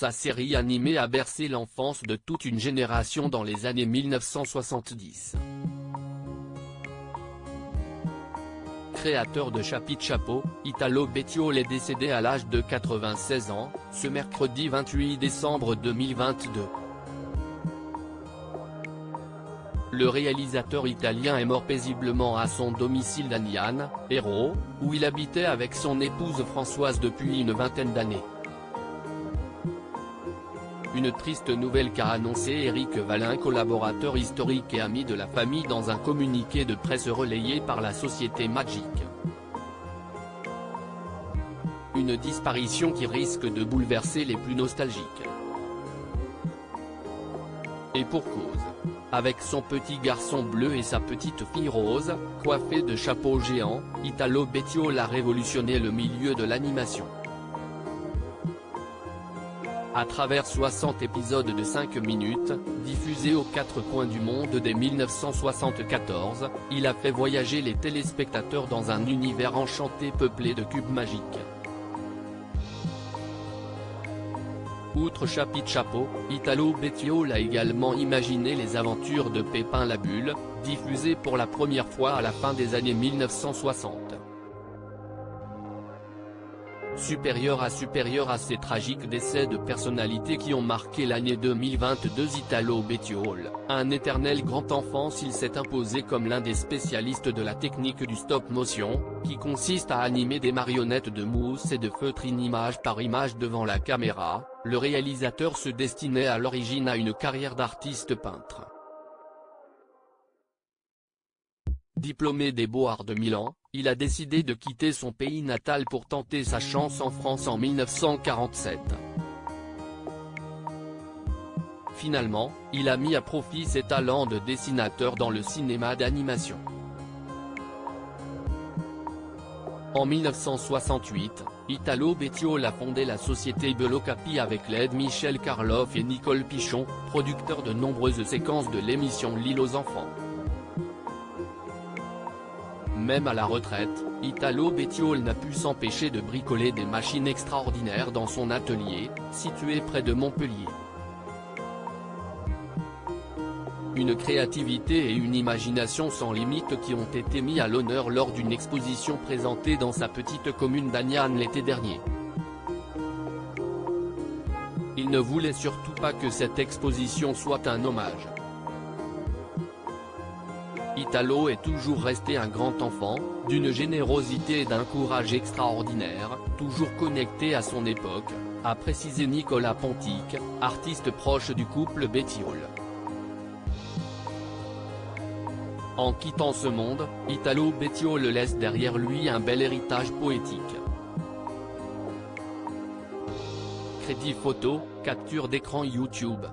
Sa série animée a bercé l'enfance de toute une génération dans les années 1970. Créateur de Chapi Chapo, Italo Bettiol est décédé à l'âge de 96 ans, ce mercredi 28 décembre 2022. Le réalisateur italien est mort paisiblement à son domicile d'Aniane, Hérault, où il habitait avec son épouse Françoise depuis une vingtaine d'années. Une triste nouvelle qu'a annoncé Éric Valin, collaborateur historique et ami de la famille, dans un communiqué de presse relayé par la société Magic. Une disparition qui risque de bouleverser les plus nostalgiques. Et pour cause. Avec son petit garçon bleu et sa petite fille rose, coiffée de chapeaux géants, Italo Bettiol a révolutionné le milieu de l'animation. À travers 60 épisodes de 5 minutes, diffusés aux 4 coins du monde dès 1974, il a fait voyager les téléspectateurs dans un univers enchanté peuplé de cubes magiques. Outre Chapi Chapo, Italo Bettiol a également imaginé les aventures de Pépin la Bulle, diffusées pour la première fois à la fin des années 1960. Supérieur à ces tragiques décès de personnalités qui ont marqué l'année 2022, Italo Bettiol, un éternel grand enfant, s'il s'est imposé comme l'un des spécialistes de la technique du stop-motion, qui consiste à animer des marionnettes de mousse et de feutre image par image devant la caméra. Le réalisateur se destinait à l'origine à une carrière d'artiste peintre. Diplômé des Beaux-Arts de Milan, il a décidé de quitter son pays natal pour tenter sa chance en France en 1947. Finalement, il a mis à profit ses talents de dessinateur dans le cinéma d'animation. En 1968, Italo Bettiol a fondé la société Bellocapi avec l'aide Michel Karloff et Nicole Pichon, producteurs de nombreuses séquences de l'émission L'île aux enfants. Même à la retraite, Italo Bettiol n'a pu s'empêcher de bricoler des machines extraordinaires dans son atelier, situé près de Montpellier. Une créativité et une imagination sans limite qui ont été mis à l'honneur lors d'une exposition présentée dans sa petite commune d'Aniane l'été dernier. Il ne voulait surtout pas que cette exposition soit un hommage. Italo est toujours resté un grand enfant, d'une générosité et d'un courage extraordinaire, toujours connecté à son époque, a précisé Nicolas Pontic, artiste proche du couple Bettiol. En quittant ce monde, Italo Bettiol laisse derrière lui un bel héritage poétique. Crédit photo, capture d'écran YouTube.